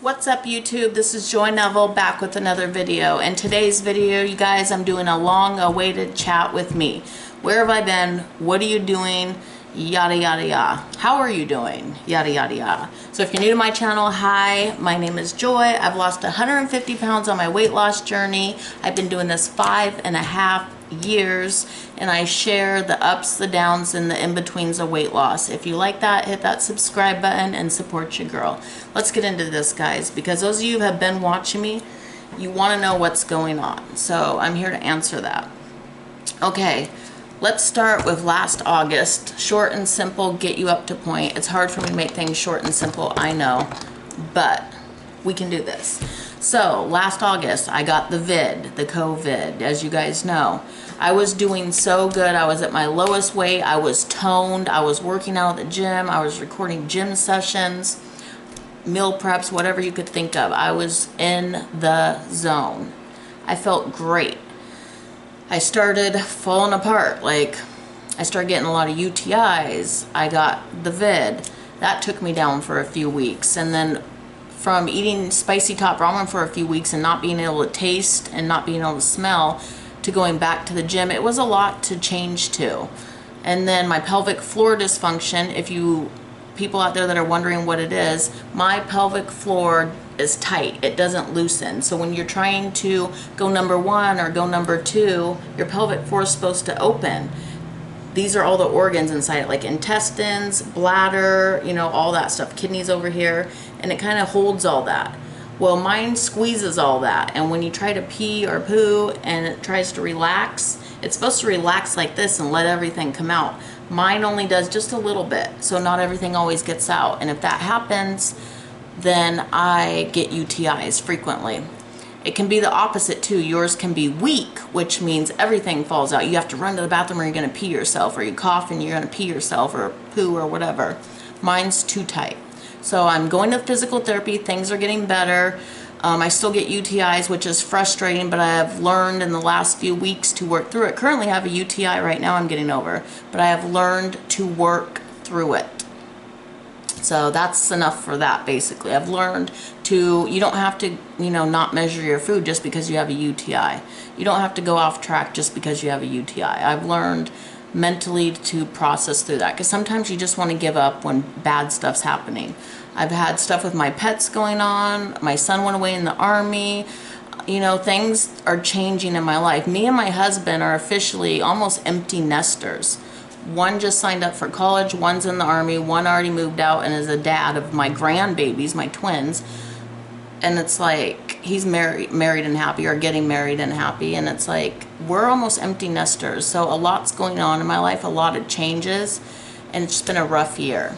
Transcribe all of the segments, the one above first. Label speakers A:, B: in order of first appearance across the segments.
A: What's up YouTube? This is Joy Neville back with another video. In today's video, you guys, I'm doing a long awaited chat with me. Where have I been? What are you doing? Yada yada yada. How are you doing? Yada yada yada. So if you're new to my channel, hi, my name is Joy. I've lost 150 pounds on my weight loss journey. I've been doing this 5.5 years, and I share the ups, the downs, and the in-betweens of weight loss. If you like that, hit that subscribe button and support your girl. Let's get into this, guys, because those of you who have been watching me, you want to know what's going on. So I'm here to answer that. Okay, let's start with last August. Short and simple, get you up to point. It's hard for me to make things short and simple, I know, but we can do this. So last August, I got the COVID, as you guys know. I was doing so good. I was at my lowest weight. I was toned. I was working out at the gym. I was recording gym sessions, meal preps, whatever you could think of. I was in the zone. I felt great. I started falling apart. Like, I started getting a lot of UTIs. I got the That took me down for a few weeks. And then from eating spicy top ramen for a few weeks and not being able to taste and not being able to smell to going back to the gym, it was a lot to change to. And then my pelvic floor dysfunction, if you people out there that are wondering what it is, my pelvic floor is tight. It doesn't loosen. So when you're trying to go number 1 or go number 2, your pelvic floor is supposed to open. These are all the organs inside it, like intestines, bladder, you know, all that stuff, kidneys over here, and it kind of holds all that. Well, mine squeezes all that, and when you try to pee or poo and it tries to relax, it's supposed to relax like this and let everything come out. Mine only does just a little bit, so not everything always gets out, and if that happens, then I get UTIs frequently. It can be the opposite too. Yours can be weak, which means everything falls out. You have to run to the bathroom or you're going to pee yourself, or you cough and you're going to pee yourself, or poo or whatever. Mine's too tight. So I'm going to physical therapy. Things are getting better. I still get UTIs, which is frustrating, but I have learned in the last few weeks to work through it. Currently I have a UTI right now I'm getting over, but I have learned to work through it. So that's enough for that, basically. I've learned to, you don't have to, you know, not measure your food just because you have a UTI. You don't have to go off track just because you have a UTI. I've learned mentally to process through that, because sometimes you just want to give up when bad stuff's happening. I've had stuff with my pets going on. My son went away in the Army. You know, things are changing in my life. Me and my husband are officially almost empty nesters. One just signed up for college, one's in the Army, one already moved out and is a dad of my grandbabies, my twins. And it's like, he's married and happy, or getting married and happy, and it's like, we're almost empty nesters. So a lot's going on in my life, a lot of changes, and it's just been a rough year.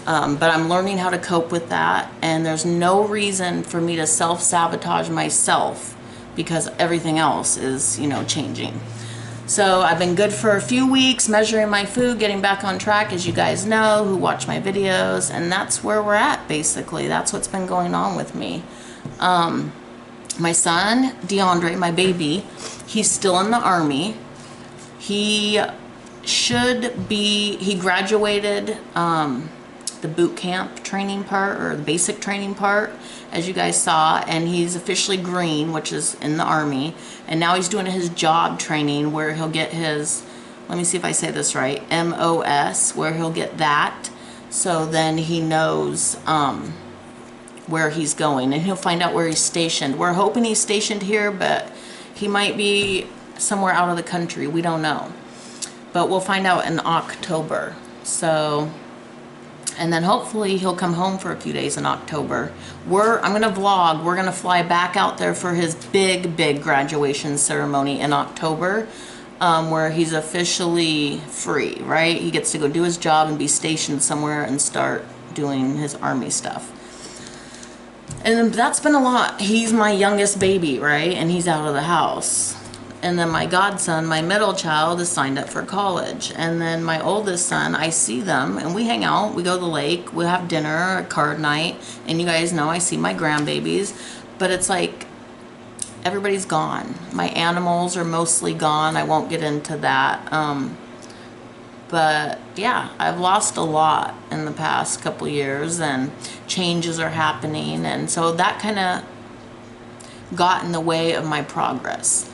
A: But I'm learning how to cope with that, and there's no reason for me to self-sabotage myself because everything else is, you know, changing. So I've been good for a few weeks, measuring my food, getting back on track, as you guys know, who watch my videos, and that's where we're at, basically. That's what's been going on with me. My son, DeAndre, my baby, he's still in the Army. He graduated the boot camp training part, or the basic training part, as you guys saw, and he's officially green, which is in the Army, and now he's doing his job training where he'll get his, let me see if I say this right, MOS, where he'll get that, so then he knows where he's going, and he'll find out where he's stationed. We're hoping he's stationed here, but he might be somewhere out of the country. We don't know, but we'll find out in October. So, and then hopefully he'll come home for a few days in October. I'm gonna vlog. We're gonna fly back out there for his big graduation ceremony in October, where he's officially free, right? He gets to go do his job and be stationed somewhere and start doing his Army stuff. And that's been a lot. He's my youngest baby, right? And he's out of the house. And then my godson, my middle child, is signed up for college. And then my oldest son, I see them and we hang out. We go to the lake, we have dinner, a card night. And you guys know I see my grandbabies. But it's like, everybody's gone. My animals are mostly gone. I won't get into that. But yeah, I've lost a lot in the past couple years, and changes are happening, and so that kind of got in the way of my progress.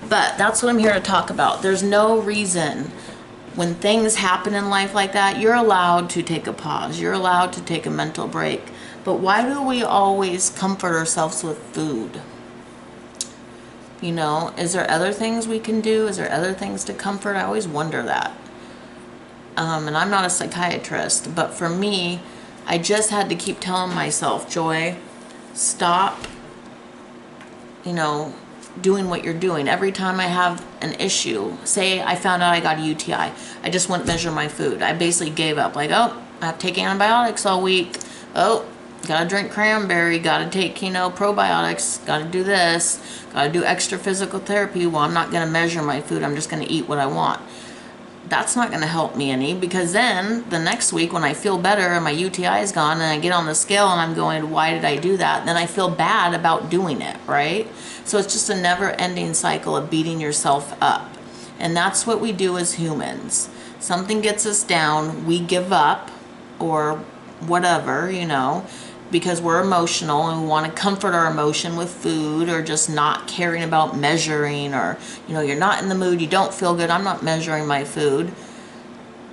A: But that's what I'm here to talk about. There's no reason when things happen in life like that, you're allowed to take a pause. You're allowed to take a mental break. But why do we always comfort ourselves with food? You know, is there other things we can do? Is there other things to comfort? I always wonder that. And I'm not a psychiatrist, but for me, I just had to keep telling myself, Joy, stop, you know, doing what you're doing. Every time I have an issue, say I found out I got a UTI, I just wouldn't measure my food. I basically gave up. Like, oh, I have to take antibiotics all week. Oh, gotta drink cranberry, gotta take, you know, probiotics, gotta do this, gotta do extra physical therapy. Well, I'm not gonna measure my food. I'm just gonna eat what I want. That's not gonna help me any, because then the next week when I feel better and my UTI is gone and I get on the scale and I'm going, why did I do that? Then I feel bad about doing it, right? So it's just a never-ending cycle of beating yourself up. And that's what we do as humans. Something gets us down, we give up, or whatever, you know, because we're emotional and we want to comfort our emotion with food, or just not caring about measuring, or, you know, you're not in the mood, you don't feel good, I'm not measuring my food.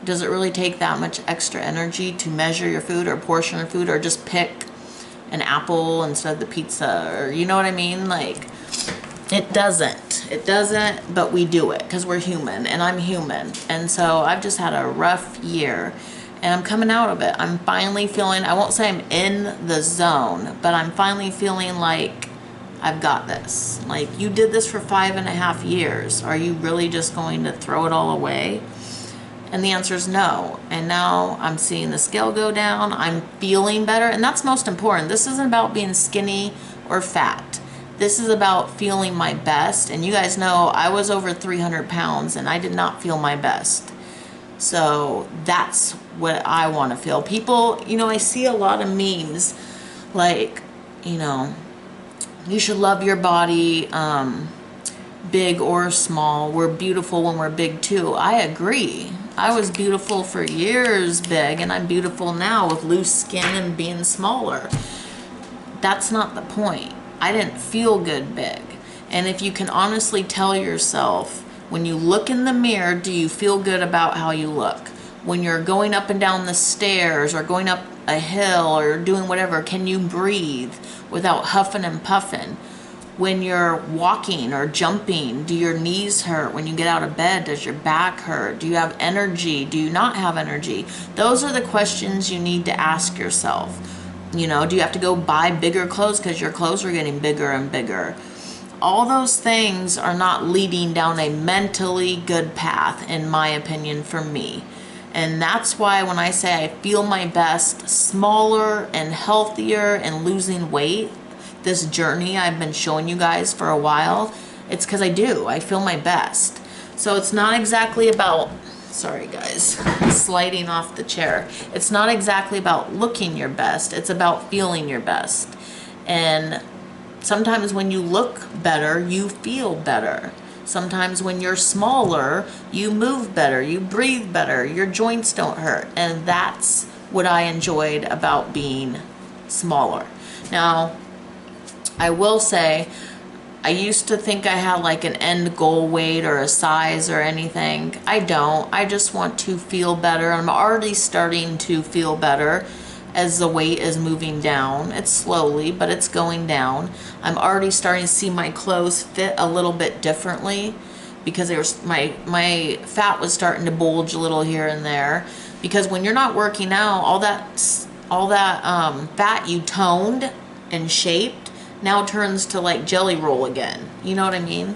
A: Does it really take that much extra energy to measure your food or portion your food, or just pick an apple instead of the pizza, or you know what I mean? Like, it doesn't, but we do it because we're human, and I'm human. And so I've just had a rough year, and I'm coming out of it. I'm finally feeling, I won't say I'm in the zone, but I'm finally feeling like I've got this. Like, you did this for 5.5 years. Are you really just going to throw it all away? And the answer is no. And now I'm seeing the scale go down. I'm feeling better, and that's most important. This isn't about being skinny or fat. This is about feeling my best. And you guys know I was over 300 pounds and I did not feel my best. So that's what I want to feel. People, you know, I see a lot of memes like, you know, you should love your body, big or small. We're beautiful when we're big too. I agree. I was beautiful for years big, and I'm beautiful now with loose skin and being smaller. That's not the point. I didn't feel good big. And if you can honestly tell yourself, when you look in the mirror, do you feel good about how you look? When you're going up and down the stairs, or going up a hill, or doing whatever, can you breathe without huffing and puffing? When you're walking or jumping, do your knees hurt? When you get out of bed, does your back hurt? Do you have energy? Do you not have energy? Those are the questions you need to ask yourself. You know, do you have to go buy bigger clothes because your clothes are getting bigger and bigger? All those things are not leading down a mentally good path, in my opinion, for me. And that's why when I say I feel my best, smaller and healthier and losing weight, this journey I've been showing you guys for a while, it's because I do. I feel my best. So it's not exactly about, sorry guys, sliding off the chair. It's not exactly about looking your best. It's about feeling your best. And sometimes when you look better, you feel better. Sometimes when you're smaller, you move better, you breathe better, your joints don't hurt. And that's what I enjoyed about being smaller. Now, I will say, I used to think I had like an end goal weight or a size or anything. I don't. I just want to feel better. I'm already starting to feel better as the weight is moving down. It's slowly, but it's going down. I'm already starting to see my clothes fit a little bit differently, because my fat was starting to bulge a little here and there. Because when you're not working out, all that fat you toned and shaped now turns to like jelly roll again. You know what I mean?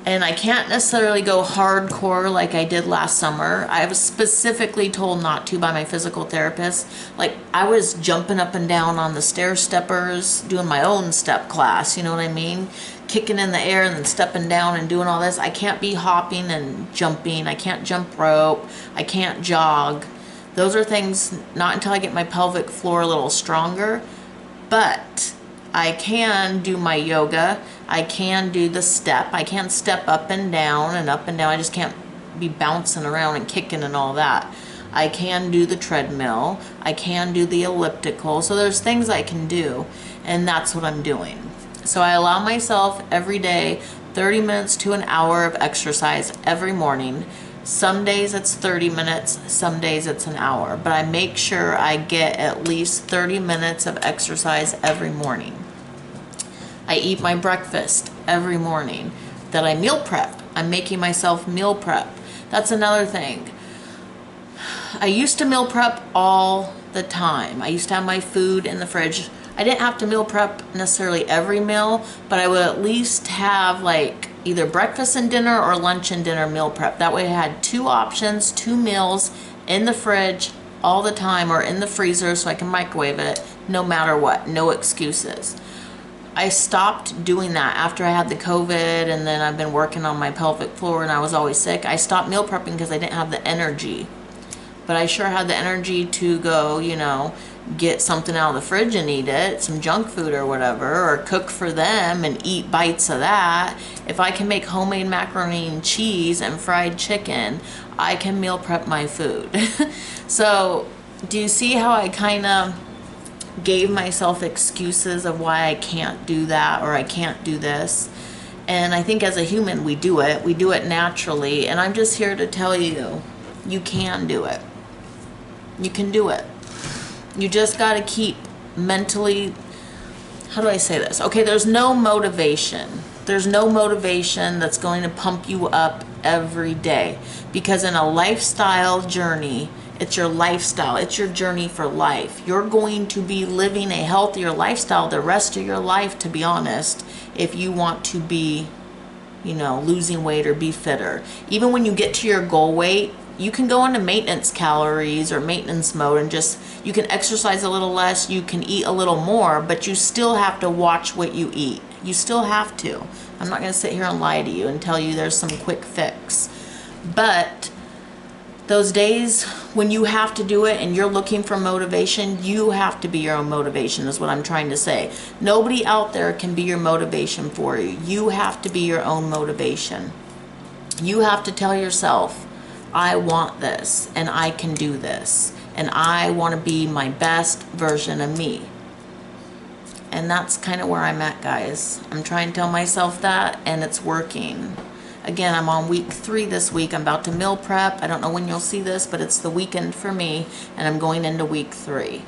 A: And I can't necessarily go hardcore like I did last summer. I was specifically told not to by my physical therapist. Like, I was jumping up and down on the stair steppers, doing my own step class, you know what I mean? Kicking in the air and then stepping down and doing all this. I can't be hopping and jumping. I can't jump rope. I can't jog. Those are things not until I get my pelvic floor a little stronger. But I can do my yoga. I can do the step. I can step up and down and up and down. I just can't be bouncing around and kicking and all that. I can do the treadmill. I can do the elliptical. So there's things I can do, and that's what I'm doing. So I allow myself every day 30 minutes to an hour of exercise every morning. Some days it's 30 minutes, some days it's an hour, but I make sure I get at least 30 minutes of exercise every morning. I eat my breakfast every morning. That I meal prep. I'm making myself meal prep. That's another thing. I used to meal prep all the time. I used to have my food in the fridge. I didn't have to meal prep necessarily every meal, but I would at least have like either breakfast and dinner or lunch and dinner meal prep. That way I had 2 options, 2 meals in the fridge all the time, or in the freezer so I can microwave it no matter what, no excuses. I stopped doing that after I had the COVID, and then I've been working on my pelvic floor and I was always sick. I stopped meal prepping because I didn't have the energy. But I sure had the energy to go, you know, get something out of the fridge and eat it, some junk food or whatever, or cook for them and eat bites of that. If I can make homemade macaroni and cheese and fried chicken, I can meal prep my food. So do you see how I kind of gave myself excuses of why I can't do that or I can't do this? And I think as a human we do it naturally, and I'm just here to tell you, you can do it. You can do it. You just got to keep mentally, how do I say this? Okay, there's no motivation. There's no motivation that's going to pump you up every day, because in a lifestyle journey, it's your lifestyle. It's your journey for life. You're going to be living a healthier lifestyle the rest of your life, to be honest, if you want to be, you know, losing weight or be fitter. Even when you get to your goal weight, you can go into maintenance calories or maintenance mode and just, you can exercise a little less, you can eat a little more, but you still have to watch what you eat. You still have to. I'm not going to sit here and lie to you and tell you there's some quick fix. But those days when you have to do it and you're looking for motivation, you have to be your own motivation, is what I'm trying to say. Nobody out there can be your motivation for you. You have to be your own motivation. You have to tell yourself, I want this and I can do this and I want to be my best version of me. And that's kind of where I'm at, guys. I'm trying to tell myself that, and it's working. Again, I'm on week 3 this week. I'm about to meal prep. I don't know when you'll see this, but it's the weekend for me, and I'm going into week 3.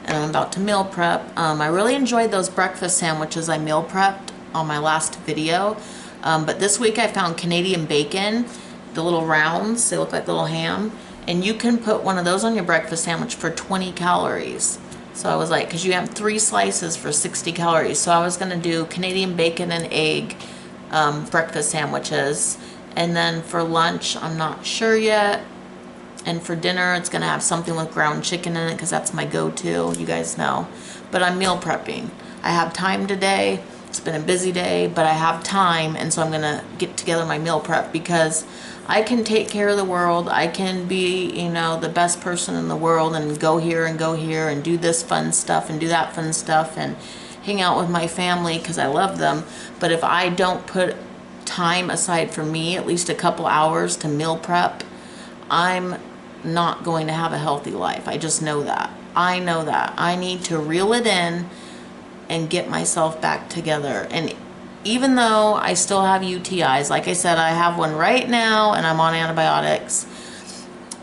A: And I'm about to meal prep. I really enjoyed those breakfast sandwiches I meal prepped on my last video. But this week I found Canadian bacon, the little rounds. They look like little ham. And you can put one of those on your breakfast sandwich for 20 calories. So I was like, because you have 3 slices for 60 calories. So I was going to do Canadian bacon and egg breakfast sandwiches. And then for lunch, I'm not sure yet. And for dinner, it's going to have something with ground chicken in it, because that's my go-to, you guys know. But I'm meal prepping. I have time today. It's been a busy day, but I have time, and so I'm going to get together my meal prep, because I can take care of the world. I can be, you know, the best person in the world and go here and do this fun stuff and do that fun stuff and hang out with my family because I love them. But if I don't put time aside for me, at least a couple hours to meal prep, I'm not going to have a healthy life. I just know that. I know that. I need to reel it in and get myself back together. And even though I still have UTIs, like I said, I have one right now and I'm on antibiotics,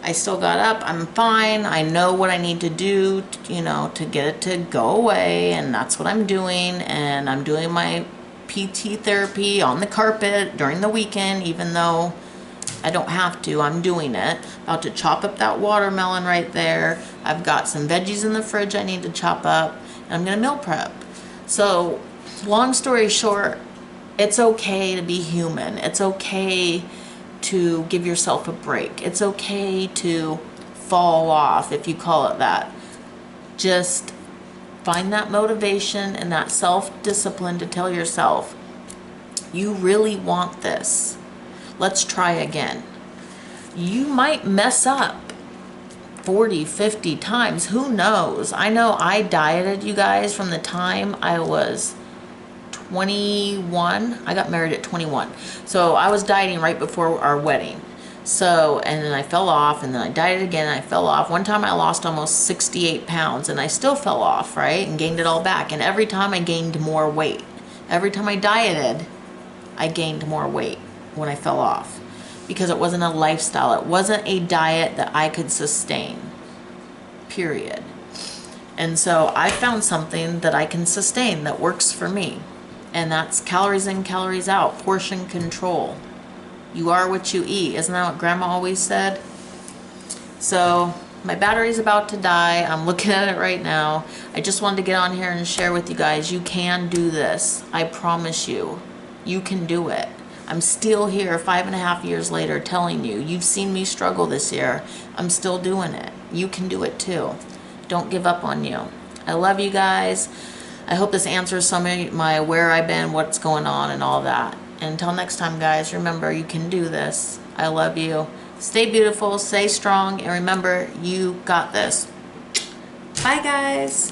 A: I still got up, I'm fine, I know what I need to do, you know, to get it to go away, and that's what I'm doing. And I'm doing my PT therapy on the carpet during the weekend, even though I don't have to, I'm doing it. About to chop up that watermelon right there. I've got some veggies in the fridge I need to chop up, and I'm gonna meal prep. So, long story short, it's okay to be human. It's okay to give yourself a break. It's okay to fall off, if you call it that. Just find that motivation and that self-discipline to tell yourself, you really want this. Let's try again. You might mess up 40, 50 times. Who knows? I know I dieted, you guys, from the time I was 21. I got married at 21. So I was dieting right before our wedding. So, and then I fell off, and then I dieted again, and I fell off. One time I lost almost 68 pounds, and I still fell off, right? And gained it all back. And every time I gained more weight. Every time I dieted, I gained more weight when I fell off. Because it wasn't a lifestyle. It wasn't a diet that I could sustain. Period. And so I found something that I can sustain that works for me. And that's calories in, calories out, portion control. You are what you eat. Isn't that what Grandma always said? So my battery's about to die. I'm looking at it right now. I just wanted to get on here and share with you guys. You can do this. I promise you. You can do it. I'm still here 5.5 years later telling you. You've seen me struggle this year. I'm still doing it. You can do it too. Don't give up on you. I love you guys. I hope this answers some of my where I've been, what's going on, and all that. And until next time, guys, remember, you can do this. I love you. Stay beautiful, stay strong, and remember, you got this. Bye, guys.